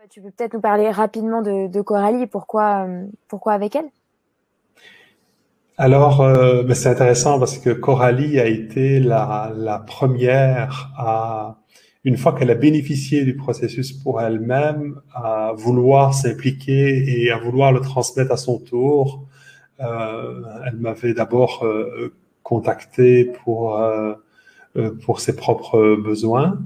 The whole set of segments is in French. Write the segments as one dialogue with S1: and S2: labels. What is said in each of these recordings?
S1: Tu peux peut-être nous parler rapidement de Coralie et pourquoi avec elle?
S2: Alors, c'est intéressant parce que Coralie a été la première une fois qu'elle a bénéficié du processus pour elle-même, à vouloir s'impliquer et à vouloir le transmettre à son tour. Elle m'avait d'abord contacté pour ses propres besoins.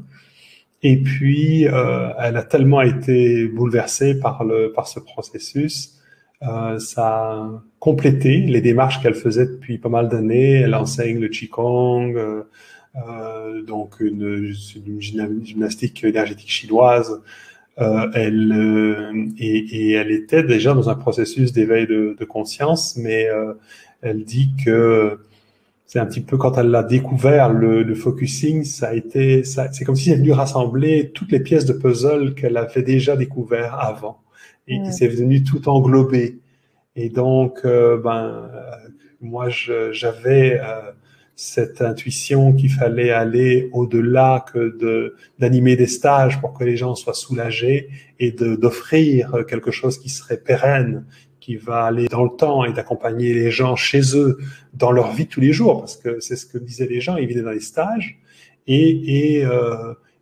S2: Et puis, elle a tellement été bouleversée par ce processus, ça a complété les démarches qu'elle faisait depuis pas mal d'années. Elle enseigne le Qigong, donc une gymnastique énergétique chinoise. Et elle était déjà dans un processus d'éveil de conscience, mais elle dit que c'est un petit peu quand elle a découvert le focusing, c'est comme si elle est venue rassembler toutes les pièces de puzzle qu'elle avait déjà découvert avant. Et
S1: Mm.
S2: c'est venu tout englober. Et donc, moi, j'avais cette intuition qu'il fallait aller au-delà que d'animer des stages pour que les gens soient soulagés et d'offrir quelque chose qui serait pérenne, qui va aller dans le temps et d'accompagner les gens chez eux dans leur vie de tous les jours, parce que c'est ce que disaient les gens, ils venaient dans les stages et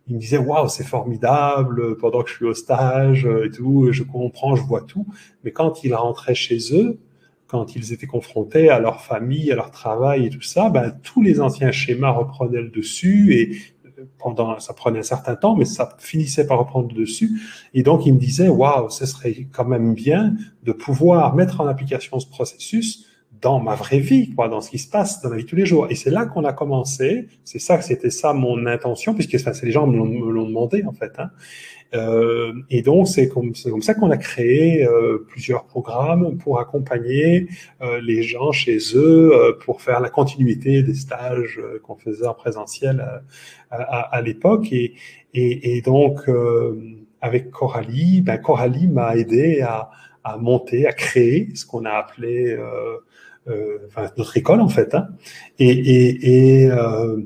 S2: ils me disaient waouh, c'est formidable pendant que je suis au stage et tout, je comprends, je vois tout, mais quand ils rentraient chez eux, quand ils étaient confrontés à leur famille, à leur travail et tout ça, ben, tous les anciens schémas reprenaient le dessus et ça prenait un certain temps, mais ça finissait par reprendre le dessus. Et donc, ils me disaient, waouh, ce serait quand même bien de pouvoir mettre en application ce processus dans ma vraie vie, quoi, dans ce qui se passe dans la vie de tous les jours. Et c'est là qu'on a commencé. C'était ça mon intention, puisque enfin, les gens me l'ont demandé, en fait. Hein. Et donc, c'est comme ça qu'on a créé plusieurs programmes pour accompagner les gens chez eux, pour faire la continuité des stages qu'on faisait en présentiel à l'époque. Et donc, avec Coralie, ben, Coralie m'a aidé à monter, à créer ce qu'on a appelé enfin, notre école, en fait. Hein. Et, et, et euh,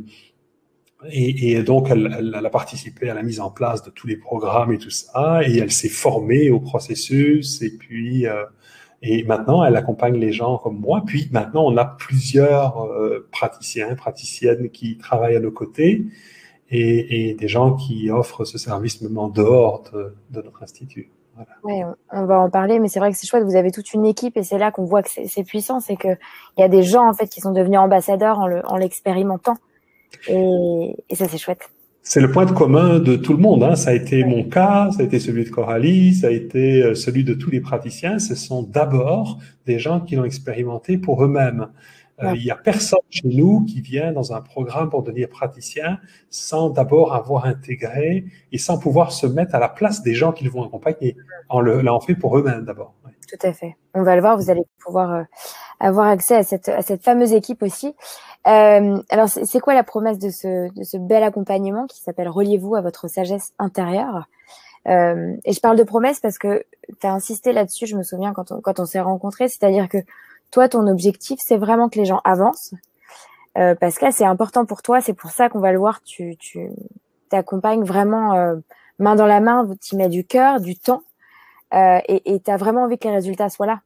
S2: et donc, elle a participé à la mise en place de tous les programmes et tout ça, et elle s'est formée au processus, et maintenant, elle accompagne les gens comme moi. Puis maintenant, on a plusieurs praticiens, praticiennes qui travaillent à nos côtés, et des gens qui offrent ce service même en dehors de notre institut. Voilà.
S1: Ouais, on va en parler, mais c'est vrai que c'est chouette. Vous avez toute une équipe et c'est là qu'on voit que c'est puissant. C'est que il y a des gens en fait qui sont devenus ambassadeurs en l'expérimentant et ça c'est chouette.
S2: C'est le point de commun de tout le monde. Hein. Ça a été mon cas, ça a été celui de Coralie, ça a été celui de tous les praticiens. Ce sont d'abord des gens qui l'ont expérimenté pour eux-mêmes.
S1: Ouais.
S2: Il n'y a personne chez nous qui vient dans un programme pour devenir praticien sans d'abord avoir intégré et sans pouvoir se mettre à la place des gens qu'ils vont accompagner. L'ont fait pour eux-mêmes d'abord. Ouais.
S1: Tout à fait. On va le voir. Vous allez pouvoir avoir accès à cette fameuse équipe aussi. Alors, c'est quoi la promesse de ce bel accompagnement qui s'appelle Reliez-vous à votre sagesse intérieure? Et je parle de promesse parce que tu as insisté là-dessus, je me souviens quand on s'est rencontrés, c'est-à-dire que toi, ton objectif, c'est vraiment que les gens avancent. Parce que là, c'est important pour toi, c'est pour ça qu'on va le voir, tu t'accompagnes vraiment main dans la main, tu y mets du cœur, du temps, et tu as vraiment envie que les résultats soient là.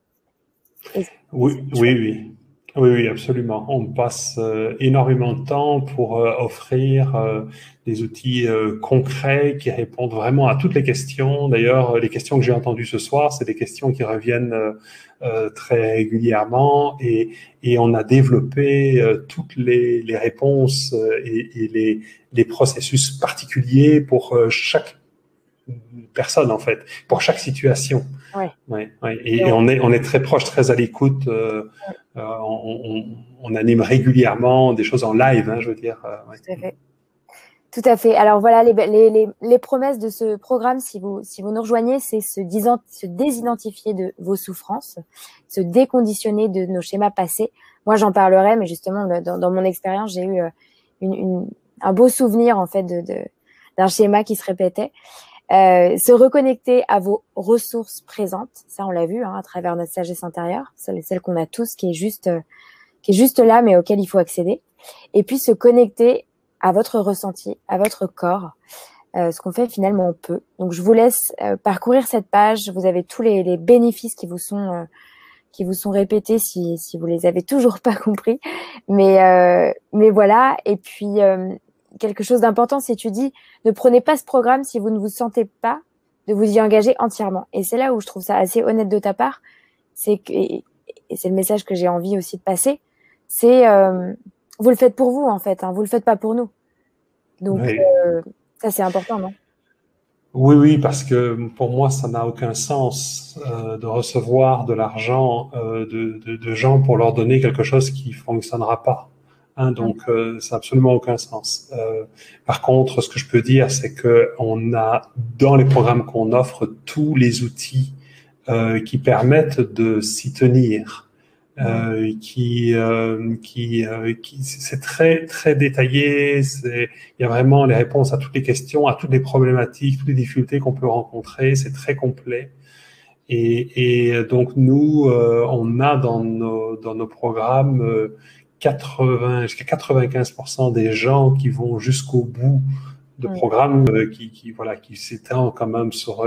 S1: Et
S2: Oui,
S1: c'est
S2: oui,
S1: chouette.
S2: oui. Oui, oui, absolument. On passe énormément de temps pour offrir des outils concrets qui répondent vraiment à toutes les questions. D'ailleurs, les questions que j'ai entendues ce soir, c'est des questions qui reviennent très régulièrement et on a développé toutes les réponses et les processus particuliers pour chaque personne, en fait, pour chaque situation.
S1: Ouais.
S2: Ouais, ouais.
S1: Et
S2: Et on est très proche, très à l'écoute. On anime régulièrement des choses en live, hein, je veux dire. Ouais.
S1: tout à fait. Tout à fait. Alors voilà, les promesses de ce programme, si vous nous rejoignez, c'est se désidentifier de vos souffrances, se déconditionner de nos schémas passés. Moi, j'en parlerai, mais justement, dans mon expérience, j'ai eu un beau souvenir en fait d'un schéma qui se répétait. Se reconnecter à vos ressources présentes, ça on l'a vu hein, à travers notre sagesse intérieure, celle qu'on a tous, qui est juste là, mais auquel il faut accéder. Et puis se connecter à votre ressenti, à votre corps, ce qu'on fait finalement on peut. Donc je vous laisse parcourir cette page. Vous avez tous les bénéfices qui vous sont répétés si vous les avez toujours pas compris. Mais voilà. Et puis quelque chose d'important, c'est tu dis ne prenez pas ce programme si vous ne vous sentez pas de vous y engager entièrement. Et c'est là où je trouve ça assez honnête de ta part. Et c'est le message que j'ai envie aussi de passer. C'est vous le faites pour vous en fait. Vous le faites pas pour nous. Donc
S2: Oui.
S1: ça c'est important, non?
S2: Oui, oui, parce que pour moi, ça n'a aucun sens de recevoir de l'argent de gens pour leur donner quelque chose qui fonctionnera pas. Hein, donc, ça n'a absolument aucun sens. Par contre, ce que je peux dire, c'est que on a dans les programmes qu'on offre tous les outils qui permettent de s'y tenir. C'est très très détaillé. Il y a vraiment les réponses à toutes les questions, à toutes les problématiques, toutes les difficultés qu'on peut rencontrer. C'est très complet. Et donc nous, on a dans nos programmes 80 jusqu'à 95% des gens qui vont jusqu'au bout de programmes voilà, qui s'étendent quand même sur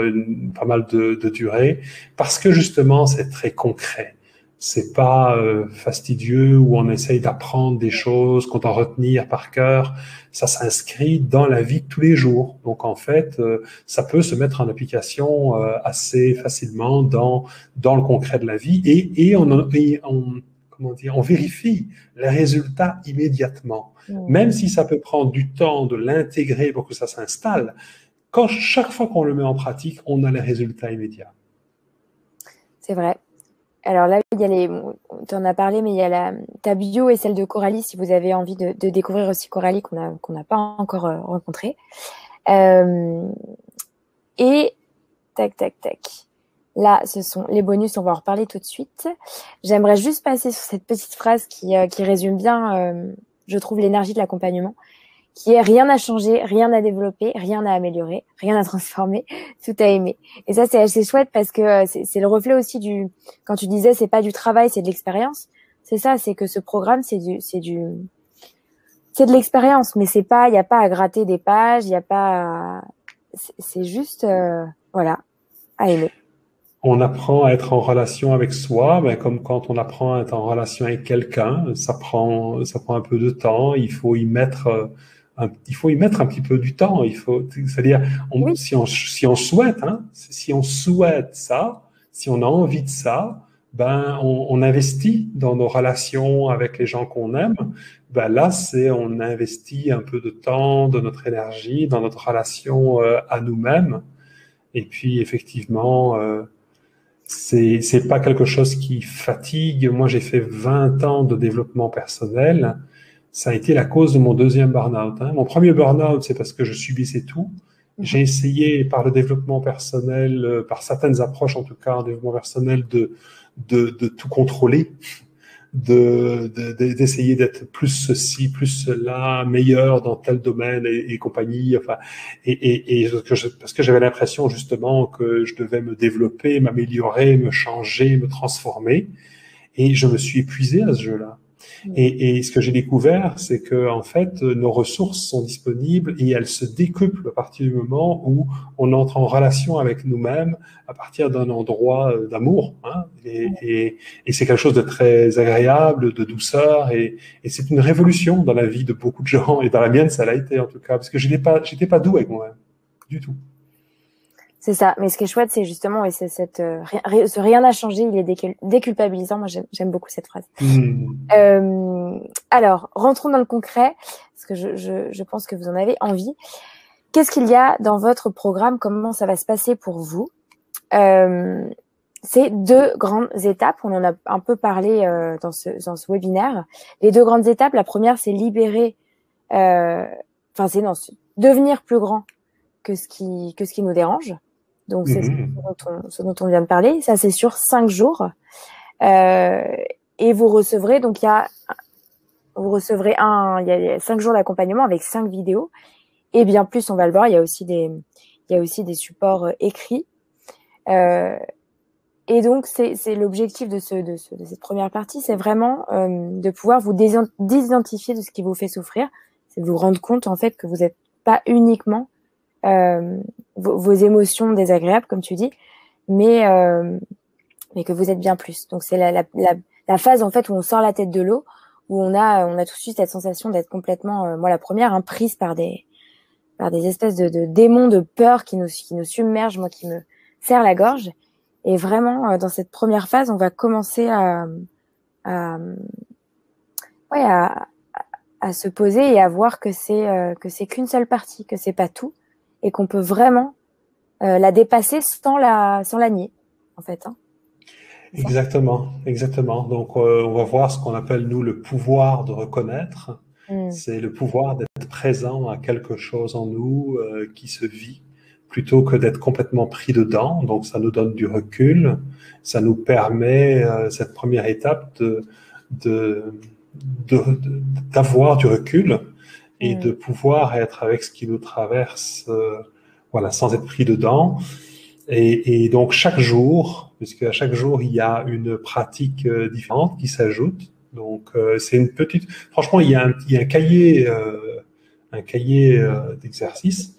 S2: pas mal de durée, parce que justement c'est très concret. C'est pas fastidieux où on essaye d'apprendre des choses, qu'on doit retenir par cœur. Ça s'inscrit dans la vie de tous les jours. Donc en fait, ça peut se mettre en application assez facilement dans le concret de la vie et comment dire, on vérifie les résultats immédiatement. Même si ça peut prendre du temps de l'intégrer pour que ça s'installe, chaque fois qu'on le met en pratique, on a les résultats immédiats.
S1: C'est vrai. Alors là, tu en as parlé, mais il y a ta bio et celle de Coralie, si vous avez envie de découvrir aussi Coralie qu'on n'a pas encore rencontrée. Et tac, tac, tac. Là, ce sont les bonus, on va en reparler tout de suite. J'aimerais juste passer sur cette petite phrase qui résume bien, je trouve, l'énergie de l'accompagnement, qui est rien à changer, rien à développer, rien à améliorer, rien à transformer, tout à aimer. Et ça, c'est assez chouette parce que c'est le reflet aussi quand tu disais c'est pas du travail, c'est de l'expérience. C'est ça, c'est que ce programme, c'est de l'expérience, mais il n'y a pas à gratter des pages, c'est juste, voilà, à aimer.
S2: On apprend à être en relation avec soi, comme quand on apprend à être en relation avec quelqu'un, ça prend un peu de temps. Il faut y mettre un petit peu du temps. C'est-à-dire,
S1: Oui.
S2: si on souhaite, si on souhaite ça, si on a envie de ça, on investit dans nos relations avec les gens qu'on aime. Là, on investit un peu de temps, de notre énergie dans notre relation à nous-mêmes. Et puis, effectivement, c'est pas quelque chose qui fatigue. Moi, j'ai fait 20 ans de développement personnel. Ça a été la cause de mon deuxième burn-out. Mon premier burn-out, c'est parce que je subissais tout. J'ai essayé par le développement personnel, par certaines approches en tout cas en développement personnel, de tout contrôler, d'essayer d'être plus ceci, plus cela, meilleur dans tel domaine et compagnie. Enfin, parce que j'avais l'impression justement que je devais me développer, m'améliorer, me changer, me transformer. Et je me suis épuisé à ce jeu-là. Et ce que j'ai découvert, c'est que en fait, nos ressources sont disponibles et elles se décuplent à partir du moment où on entre en relation avec nous-mêmes, à partir d'un endroit d'amour. Et c'est quelque chose de très agréable, de douceur, et c'est une révolution dans la vie de beaucoup de gens, et dans la mienne, ça l'a été en tout cas, parce que j'étais pas doux avec moi-même, du tout.
S1: C'est ça. Mais ce qui est chouette, c'est justement, et c'est ce rien n'a changé, il est déculpabilisant. Moi, j'aime beaucoup cette phrase. Alors, rentrons dans le concret, parce que je pense que vous en avez envie. Qu'est-ce qu'il y a dans votre programme? Comment ça va se passer pour vous? C'est 2 grandes étapes. On en a un peu parlé dans ce webinaire. Les 2 grandes étapes, la première, c'est libérer, devenir plus grand que ce qui nous dérange. Donc, c'est ce dont on vient de parler. Ça, c'est sur 5 jours. Et vous recevrez, donc il y a 5 jours d'accompagnement avec 5 vidéos. Et bien plus, on va le voir, il y a aussi des supports écrits. Et donc, c'est l'objectif de cette première partie, c'est vraiment de pouvoir vous désidentifier de ce qui vous fait souffrir. C'est de vous rendre compte, en fait, que vous n'êtes pas uniquement vos émotions désagréables, comme tu dis, mais que vous êtes bien plus. Donc c'est la phase en fait où on sort la tête de l'eau, où on a tout de suite cette sensation d'être complètement, moi la première, hein, prise par des espèces de démons de peur qui nous submergent, moi qui me serrent la gorge. Et vraiment, dans cette première phase, on va commencer à se poser et à voir que c'est qu'une seule partie, que c'est pas tout, et qu'on peut vraiment la dépasser sans la nier, en fait. Hein.
S2: Exactement, exactement. Donc, on va voir ce qu'on appelle, nous, le pouvoir de reconnaître. C'est le pouvoir d'être présent à quelque chose en nous qui se vit, plutôt que d'être complètement pris dedans. Donc, ça nous donne du recul. Ça nous permet, cette première étape, d'avoir du recul et de pouvoir être avec ce qui nous traverse, voilà, sans être pris dedans. Et donc, chaque jour, puisque à chaque jour, il y a une pratique différente qui s'ajoute. Donc, c'est une petite... Franchement, il y a un cahier, d'exercice.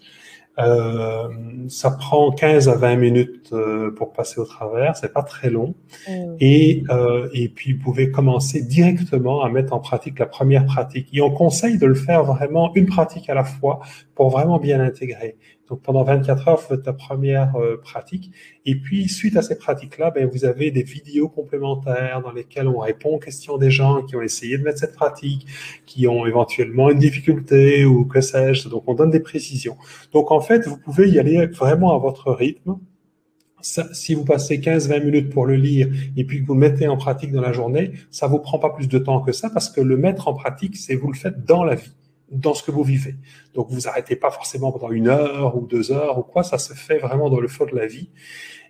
S2: Ça prend 15 à 20 minutes pour passer au travers. C'est pas très long. Et puis, vous pouvez commencer directement à mettre en pratique la première pratique. Et on conseille de le faire vraiment une pratique à la fois pour vraiment bien l'intégrer. Donc, pendant 24 heures, vous faites la première pratique. Et puis, suite à ces pratiques-là, ben, vous avez des vidéos complémentaires dans lesquelles on répond aux questions des gens qui ont essayé de mettre cette pratique, qui ont éventuellement une difficulté ou que sais-je. Donc, on donne des précisions. Donc, en fait, vous pouvez y aller vraiment à votre rythme. Ça, si vous passez 15-20 minutes pour le lire et puis que vous le mettez en pratique dans la journée, ça vous prend pas plus de temps que ça parce que le mettre en pratique, c'est vous le faites dans la vie, dans ce que vous vivez. Donc, vous arrêtez pas forcément pendant 1 heure ou 2 heures ou quoi, ça se fait vraiment dans le flot de la vie.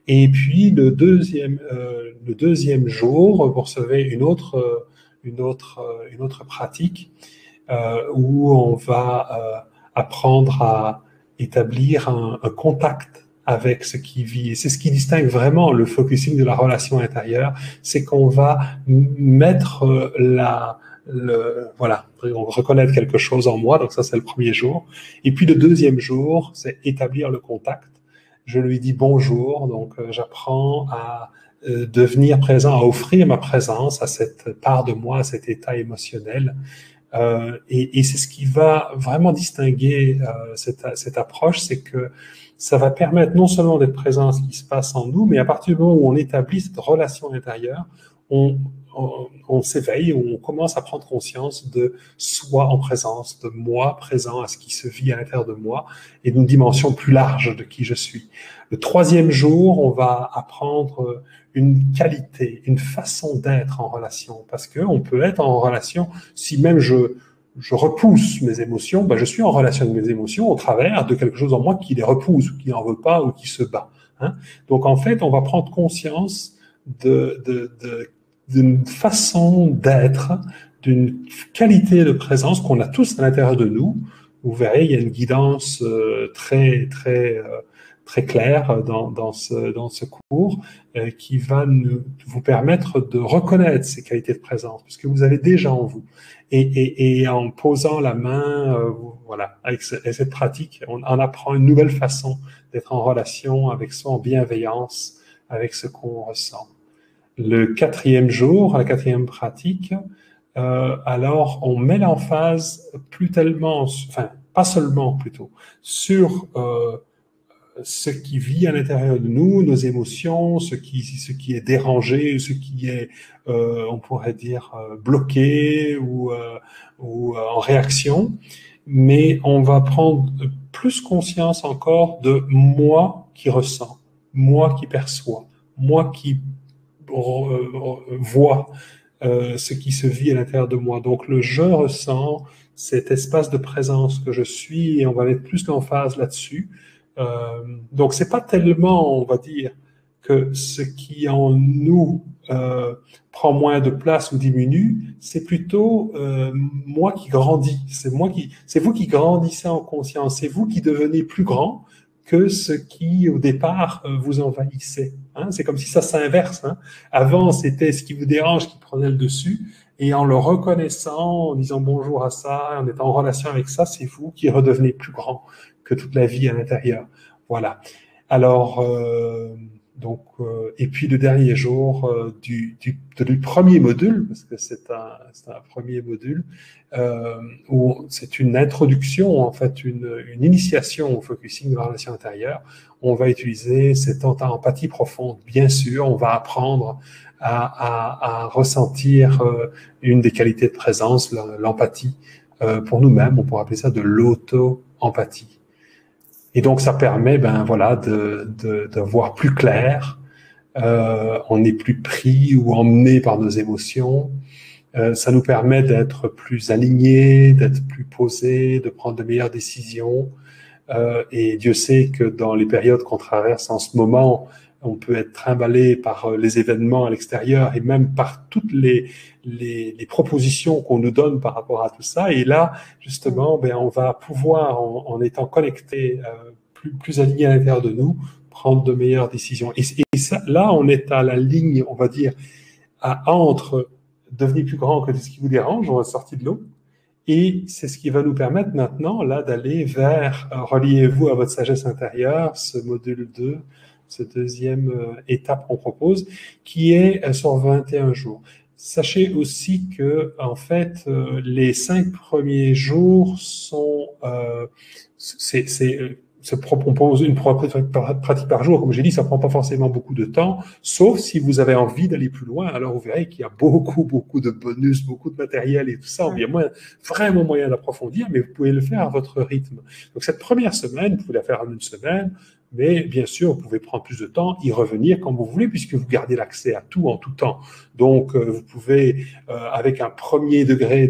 S2: Et puis, le deuxième jour, vous recevez une autre pratique où on va apprendre à établir un contact avec ce qui vit. Et c'est ce qui distingue vraiment le focusing de la relation intérieure, c'est qu'on va mettre voilà, on reconnaître quelque chose en moi, donc ça c'est le premier jour. Et puis le deuxième jour, c'est établir le contact. Je lui dis bonjour, donc j'apprends à devenir présent, à offrir ma présence à cette part de moi, à cet état émotionnel. Et c'est ce qui va vraiment distinguer cette approche, c'est que ça va permettre non seulement d'être présent à ce qui se passe en nous, mais à partir du moment où on établit cette relation intérieure, on s'éveille, on commence à prendre conscience de soi en présence, de moi présent à ce qui se vit à l'intérieur de moi, et d'une dimension plus large de qui je suis. Le troisième jour, on va apprendre une qualité, une façon d'être en relation, parce que on peut être en relation, si même je repousse mes émotions, ben je suis en relation avec mes émotions au travers de quelque chose en moi qui les repousse, ou qui n'en veut pas, ou qui se bat. Hein. Donc en fait, on va prendre conscience d'une façon d'être, d'une qualité de présence qu'on a tous à l'intérieur de nous. Vous verrez, il y a une guidance très claire dans ce cours qui va vous permettre de reconnaître ces qualités de présence, puisque vous avez déjà en vous. Et en posant la main, voilà, avec cette pratique, on apprend une nouvelle façon d'être en relation avec soi, en bienveillance, avec ce qu'on ressent. Le quatrième jour, la quatrième pratique, alors on met l'emphase plus tellement, enfin pas seulement plutôt, sur ce qui vit à l'intérieur de nous, nos émotions, ce qui est dérangé, ce qui est, on pourrait dire, bloqué ou en réaction, mais on va prendre plus conscience encore de moi qui ressens, moi qui perçois, moi qui voit ce qui se vit à l'intérieur de moi. Donc le je ressens, cet espace de présence que je suis, et on va mettre plus l'emphase là-dessus. Donc c'est pas tellement, on va dire, que ce qui en nous prend moins de place ou diminue, c'est plutôt moi qui grandis. C'est vous qui grandissez en conscience. C'est vous qui devenez plus grand que ce qui, au départ, vous envahissait. Hein? C'est comme si ça s'inverse. Hein? Avant, c'était ce qui vous dérange qui prenait le dessus, et en le reconnaissant, en disant bonjour à ça, en étant en relation avec ça, c'est vous qui redevenez plus grand que toute la vie à l'intérieur. Voilà. Alors, et puis le dernier jour du premier module, parce que c'est un premier module, où c'est une introduction, en fait, une initiation au focusing de la relation intérieure. On va utiliser cette empathie profonde. Bien sûr, on va apprendre à ressentir une des qualités de présence, l'empathie. Pour nous-mêmes, on pourrait appeler ça de l'auto-empathie. Et donc, ça permet, voilà, de voir plus clair. On n'est plus pris ou emmené par nos émotions. Ça nous permet d'être plus alignés, d'être plus posés, de prendre de meilleures décisions. Et Dieu sait que dans les périodes qu'on traverse en ce moment, on peut être trimballé par les événements à l'extérieur et même par toutes les propositions qu'on nous donne par rapport à tout ça. Et là, justement, on va pouvoir, en étant connecté, plus aligné à l'intérieur de nous, prendre de meilleures décisions. Et ça, là, on est à la ligne, on va dire, entre devenir plus grand que ce qui vous dérange, on est sorti de l'eau. Et c'est ce qui va nous permettre maintenant là d'aller vers reliez-vous à votre sagesse intérieure, ce module 2, cette deuxième étape qu'on propose, qui est sur 21 jours. Sachez aussi que en fait les 5 premiers jours sont se propose une pratique par jour, comme j'ai dit, ça prend pas forcément beaucoup de temps, sauf si vous avez envie d'aller plus loin. Alors vous verrez qu'il y a beaucoup de bonus, beaucoup de matériel et tout ça. Il y a vraiment moyen d'approfondir, mais vous pouvez le faire à votre rythme. Donc cette première semaine, vous pouvez la faire en une semaine, mais bien sûr, vous pouvez prendre plus de temps, y revenir quand vous voulez, puisque vous gardez l'accès à tout en tout temps. Donc, vous pouvez, avec un premier degré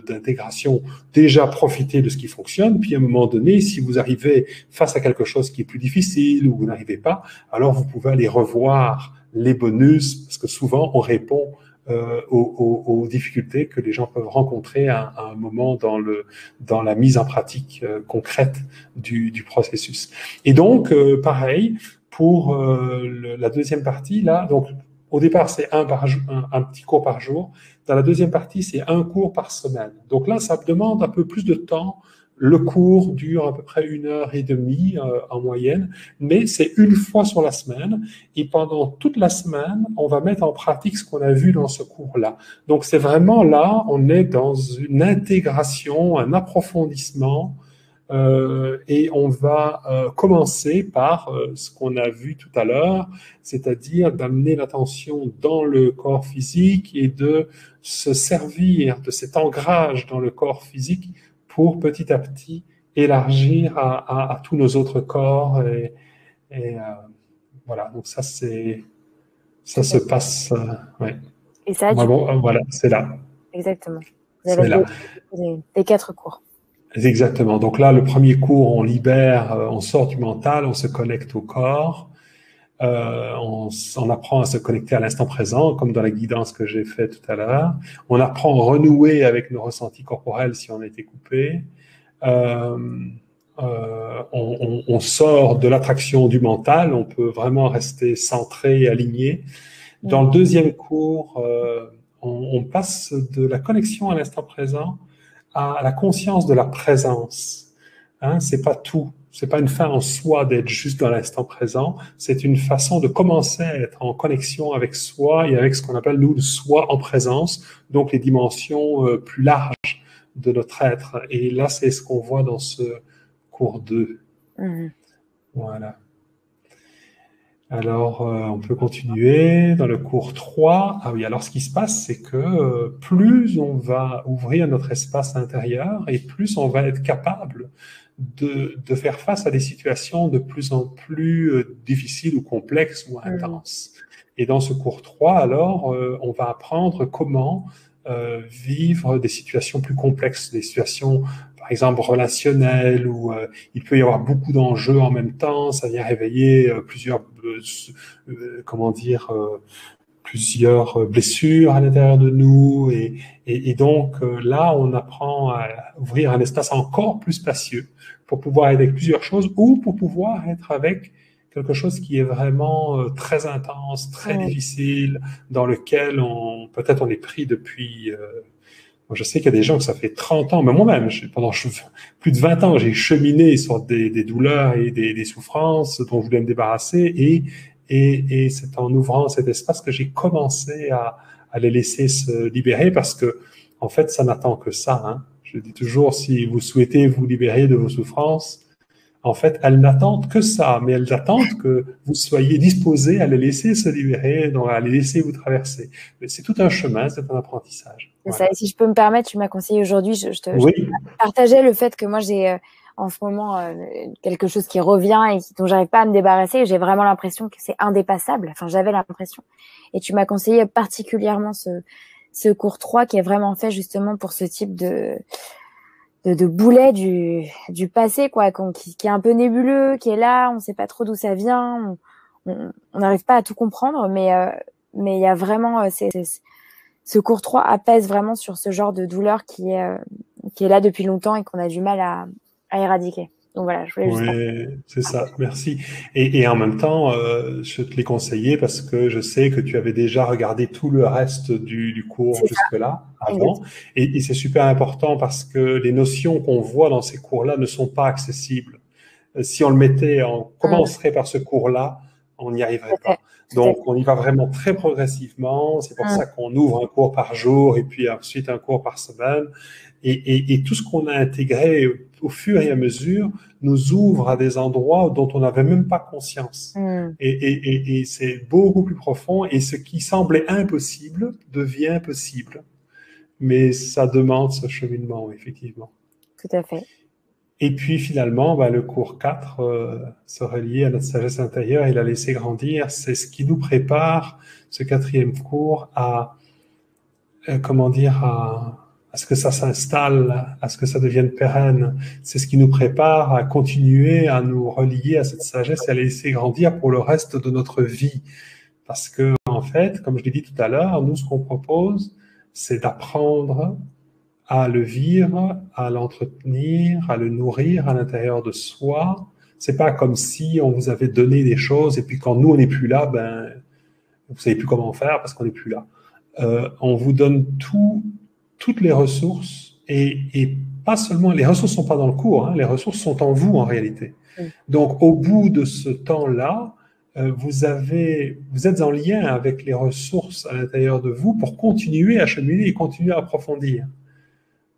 S2: d'intégration, déjà profiter de ce qui fonctionne. Puis, à un moment donné, si vous arrivez face à quelque chose qui est plus difficile ou vous n'arrivez pas, alors vous pouvez aller revoir les bonus, parce que souvent, on répond aux difficultés que les gens peuvent rencontrer à un moment dans la mise en pratique concrète du processus. Et donc, pareil, pour la deuxième partie, là, donc au départ, c'est un petit cours par jour. Dans la deuxième partie, c'est un cours par semaine. Donc là, ça demande un peu plus de temps. Le cours dure à peu près 1h30 en moyenne, mais c'est une fois sur la semaine. Et pendant toute la semaine, on va mettre en pratique ce qu'on a vu dans ce cours-là. Donc c'est vraiment là, on est dans une intégration, un approfondissement, et on va commencer par ce qu'on a vu tout à l'heure, c'est-à-dire d'amener l'attention dans le corps physique et de se servir de cet ancrage dans le corps physique pour petit à petit élargir à tous nos autres corps. Et voilà, donc ça se passe. Ouais.
S1: Et ça,
S2: voilà, c'est là.
S1: Exactement. Vous avez les 4 cours.
S2: Exactement. Donc là, le premier cours, on libère, on sort du mental, on se connecte au corps, on apprend à se connecter à l'instant présent, comme dans la guidance que j'ai fait tout à l'heure. On apprend à renouer avec nos ressentis corporels si on a été coupé. On sort de l'attraction du mental, on peut vraiment rester centré et aligné. Dans le deuxième cours, on passe de la connexion à l'instant présent à la conscience de la présence. Hein, c'est pas tout. C'est pas une fin en soi d'être juste dans l'instant présent. C'est une façon de commencer à être en connexion avec soi et avec ce qu'on appelle, nous, le soi en présence, donc les dimensions plus larges de notre être. Et là, c'est ce qu'on voit dans ce cours 2. Voilà. Alors, on peut continuer dans le cours 3. Ah oui, alors ce qui se passe, c'est que plus on va ouvrir notre espace intérieur et plus on va être capable de faire face à des situations de plus en plus difficiles ou complexes ou intenses. Et dans ce cours 3, alors, on va apprendre comment vivre des situations plus complexes, des situations par exemple relationnel, où il peut y avoir beaucoup d'enjeux en même temps, ça vient réveiller plusieurs blessures à l'intérieur de nous, et donc là, on apprend à ouvrir un espace encore plus spacieux pour pouvoir être avec plusieurs choses, ou pour pouvoir être avec quelque chose qui est vraiment très intense, très difficile, dans lequel peut-être on est pris depuis Moi, je sais qu'il y a des gens que ça fait 30 ans, mais moi-même, pendant plus de 20 ans, j'ai cheminé sur des douleurs et des souffrances dont je voulais me débarrasser et c'est en ouvrant cet espace que j'ai commencé à les laisser se libérer parce que, en fait, ça n'attend que ça, hein. Je dis toujours, si vous souhaitez vous libérer de vos souffrances, en fait, elles n'attendent que ça, mais elles attendent que vous soyez disposé à les laisser se libérer, donc à les laisser vous traverser. Mais c'est tout un chemin, c'est un apprentissage.
S1: C'est
S2: Voilà.
S1: ça. Et si je peux me permettre, tu m'as conseillé aujourd'hui, je
S2: Oui,
S1: partageais le fait que moi j'ai en ce moment quelque chose qui revient et dont j'arrive pas à me débarrasser. Et j'ai vraiment l'impression que c'est indépassable. Enfin, j'avais l'impression. Et tu m'as conseillé particulièrement ce cours 3 qui est vraiment fait justement pour ce type de boulet du passé, quoi, qui est un peu nébuleux, qui est là, on sait pas trop d'où ça vient, on n'arrive pas à tout comprendre, mais il y a vraiment ce cours 3 apaise vraiment sur ce genre de douleur qui est là depuis longtemps et qu'on a du mal à éradiquer. Donc voilà, je voulais juste.
S2: oui, c'est ça, merci. Et en même temps, je te l'ai conseillé parce que je sais que tu avais déjà regardé tout le reste du cours
S1: C'est ça,
S2: jusque-là, avant.
S1: exactement.
S2: Et c'est super important parce que les notions qu'on voit dans ces cours-là ne sont pas accessibles. Si on le mettait, on commencerait par ce cours-là, on n'y
S1: Tout
S2: arriverait
S1: à fait,
S2: pas.
S1: tout à
S2: Donc,
S1: fait.
S2: on y va vraiment très progressivement. C'est pour ça qu'on ouvre un cours par jour et puis ensuite un cours par semaine. Et tout ce qu'on a intégré au fur et à mesure nous ouvre à des endroits dont on n'avait même pas conscience. Et c'est beaucoup plus profond. Et ce qui semblait impossible devient possible. Mais ça demande ce cheminement, effectivement.
S1: Tout à fait.
S2: Et puis finalement, le cours 4 se relier à notre sagesse intérieure et la laisser grandir. C'est ce qui nous prépare, ce quatrième cours, comment dire, à ce que ça s'installe, à ce que ça devienne pérenne. C'est ce qui nous prépare à continuer à nous relier à cette sagesse et à la laisser grandir pour le reste de notre vie. Parce que, en fait, comme je l'ai dit tout à l'heure, nous, ce qu'on propose, c'est d'apprendre à le vivre, à l'entretenir, à le nourrir à l'intérieur de soi. C'est pas comme si on vous avait donné des choses et puis quand nous on n'est plus là, vous savez plus comment faire parce qu'on n'est plus là. On vous donne toutes les ressources et pas seulement les ressources sont pas dans le cours, hein, les ressources sont en vous en réalité. Donc au bout de ce temps-là, vous êtes en lien avec les ressources à l'intérieur de vous pour continuer à cheminer et continuer à approfondir.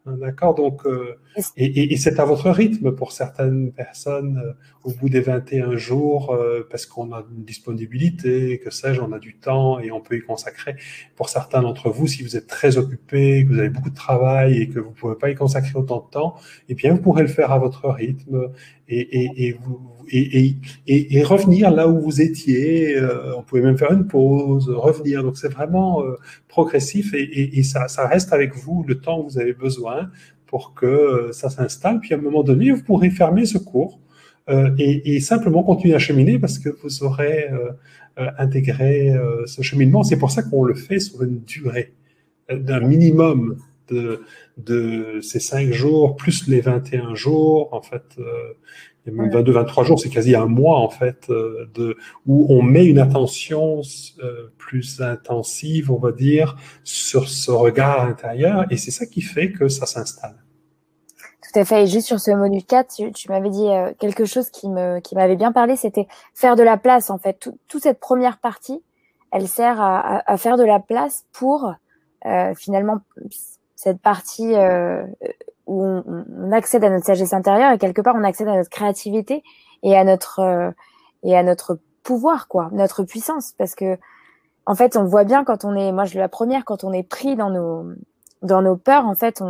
S2: D'accord, donc, et c'est à votre rythme pour certaines personnes, au bout des 21 jours, parce qu'on a une disponibilité, que sais-je, on a du temps et on peut y consacrer. Pour certains d'entre vous, si vous êtes très occupé, que vous avez beaucoup de travail et que vous ne pouvez pas y consacrer autant de temps, eh bien, vous pourrez le faire à votre rythme et revenir là où vous étiez. On pouvait même faire une pause, revenir. Donc, c'est vraiment progressif et ça reste avec vous le temps que vous avez besoin pour que ça s'installe. Puis à un moment donné, vous pourrez fermer ce cours et simplement continuer à cheminer parce que vous aurez intégré ce cheminement. C'est pour ça qu'on le fait sur une durée d'un minimum de ces 5 jours, plus les 21 jours, en fait, et même 22, 23 jours, c'est quasi un mois, en fait, où on met une attention plus intensive, on va dire, sur ce regard intérieur, et c'est ça qui fait que ça s'installe.
S1: Tout à fait. Et juste sur ce module 4, tu m'avais dit quelque chose qui m'avait bien parlé, c'était faire de la place, en fait. Toute cette première partie, elle sert à faire de la place pour finalement cette partie où on accède à notre sagesse intérieure et quelque part on accède à notre créativité et à notre pouvoir, quoi, notre puissance, parce que en fait on voit bien quand on est, moi je suis la première, quand on est pris dans nos peurs, en fait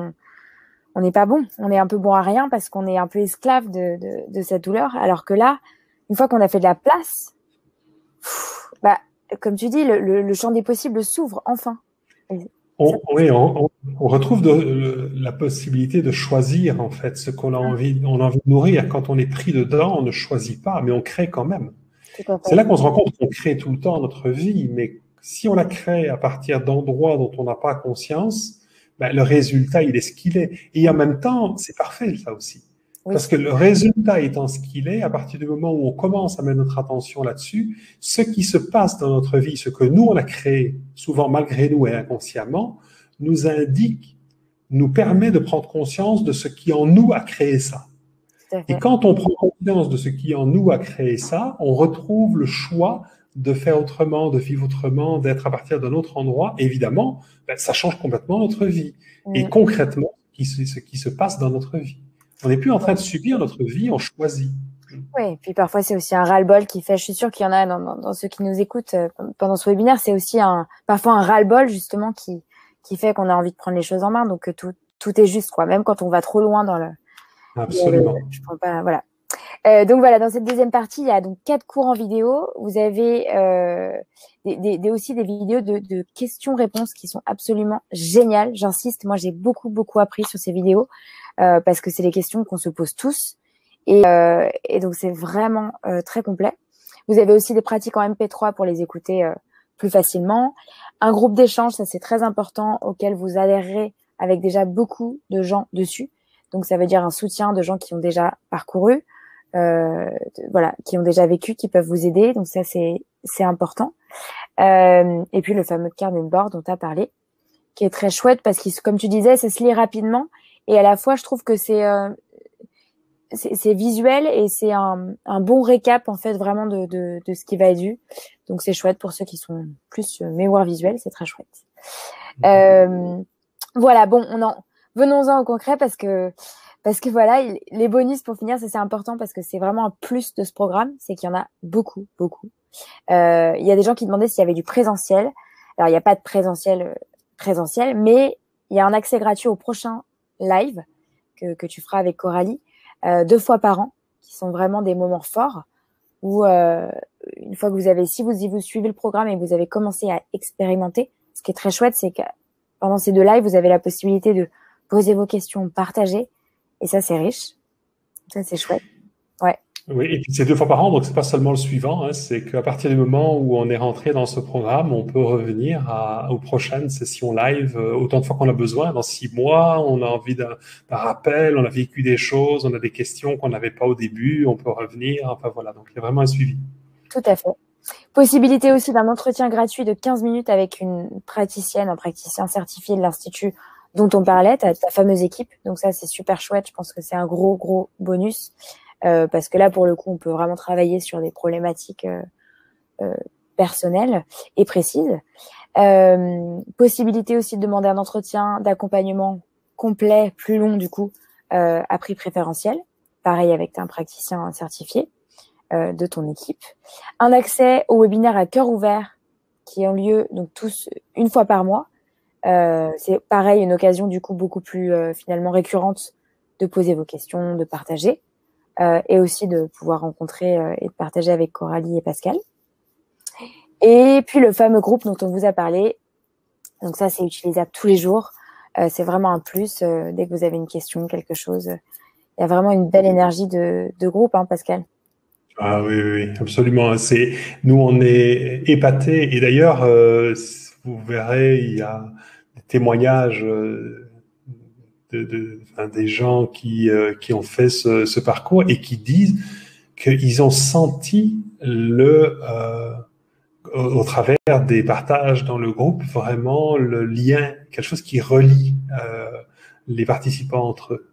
S1: on n'est pas bon, on est un peu bon à rien parce qu'on est un peu esclave de cette douleur, alors que là, une fois qu'on a fait de la place, comme tu dis, le champ des possibles s'ouvre enfin.
S2: On retrouve la possibilité de choisir, en fait, ce qu'on a envie, on a envie de nourrir. Quand on est pris dedans, on ne choisit pas, mais on crée quand même. C'est là qu'on se rend compte qu'on crée tout le temps notre vie, mais si on la crée à partir d'endroits dont on n'a pas conscience, le résultat, il est ce qu'il est. Et en même temps, c'est parfait, ça aussi. Oui. Parce que le résultat étant ce qu'il est, à partir du moment où on commence à mettre notre attention là-dessus, ce qui se passe dans notre vie, ce que nous, on a créé, souvent malgré nous et inconsciemment, nous indique nous permet de prendre conscience de ce qui en nous a créé ça. Et quand on prend conscience de ce qui en nous a créé ça, on retrouve le choix de faire autrement, de vivre autrement, d'être à partir d'un autre endroit. Et évidemment, ça change complètement notre vie. Et concrètement, ce qui se passe dans notre vie. On n'est plus en train de subir notre vie, on choisit.
S1: Oui, et puis parfois c'est aussi un ras-le-bol qui fait, je suis sûre qu'il y en a dans ceux qui nous écoutent pendant ce webinaire, c'est aussi parfois un ras-le-bol justement qui fait qu'on a envie de prendre les choses en main, donc tout est juste, quoi, même quand on va trop loin dans le...
S2: Absolument.
S1: Je prends pas, voilà. Donc voilà, dans cette deuxième partie, il y a donc 4 cours en vidéo. Vous avez aussi des vidéos de questions-réponses qui sont absolument géniales. J'insiste, moi j'ai beaucoup appris sur ces vidéos parce que c'est les questions qu'on se pose tous. Et donc c'est vraiment très complet. Vous avez aussi des pratiques en MP3 pour les écouter plus facilement. Un groupe d'échange, ça c'est très important, auquel vous adhérerez avec déjà beaucoup de gens dessus. Donc ça veut dire un soutien de gens qui ont déjà parcouru, voilà, qui ont déjà vécu, qui peuvent vous aider. Donc ça c'est important. Et puis le fameux carnet de bord dont tu as parlé, qui est très chouette parce que comme tu disais, ça se lit rapidement et à la fois je trouve que c'est visuel et c'est un bon récap en fait vraiment de ce qui va être vu. Donc c'est chouette pour ceux qui sont plus mémoire visuelle, c'est très chouette. Voilà, bon, venons-en au concret parce que voilà, les bonus pour finir, ça c'est important parce que c'est vraiment un plus de ce programme, c'est qu'il y en a beaucoup. Il y a des gens qui demandaient s'il y avait du présentiel. Alors il n'y a pas de présentiel, mais il y a un accès gratuit au prochain live que tu feras avec Coralie. 2 fois par an, qui sont vraiment des moments forts où une fois que si vous suivez le programme et que vous avez commencé à expérimenter, ce qui est très chouette, c'est que pendant ces 2 lives, vous avez la possibilité de poser vos questions, partager, et ça c'est riche, ça c'est chouette. Ouais.
S2: Oui, et puis c'est 2 fois par an, donc c'est pas seulement le suivant, hein, c'est qu'à partir du moment où on est rentré dans ce programme, on peut revenir aux prochaines sessions live autant de fois qu'on a besoin. Dans 6 mois, on a envie d'un rappel, on a vécu des choses, on a des questions qu'on n'avait pas au début, on peut revenir, enfin voilà, donc il y a vraiment un suivi.
S1: Tout à fait. Possibilité aussi d'un entretien gratuit de 15 minutes avec un praticien certifié de l'Institut dont on parlait, ta fameuse équipe. Donc ça, c'est super chouette. Je pense que c'est un gros bonus parce que là, pour le coup, on peut vraiment travailler sur des problématiques personnelles et précises. Possibilité aussi de demander un entretien d'accompagnement complet, plus long du coup, à prix préférentiel. Pareil avec un praticien certifié de ton équipe. Un accès au webinaire à cœur ouvert qui ont lieu donc tous une fois par mois. C'est pareil, une occasion du coup beaucoup plus finalement récurrente de poser vos questions, de partager et aussi de pouvoir rencontrer et de partager avec Coralie et Pascal. Et puis le fameux groupe dont on vous a parlé. Donc ça, c'est utilisable tous les jours. C'est vraiment un plus. Dès que vous avez une question, quelque chose, il y a vraiment une belle énergie de groupe, hein, Pascal.
S2: Ah oui, absolument. Nous, on est épatés. Et d'ailleurs, vous verrez, il y a des témoignages des gens qui ont fait ce parcours et qui disent qu'ils ont senti au travers des partages dans le groupe, vraiment le lien, quelque chose qui relie les participants entre eux.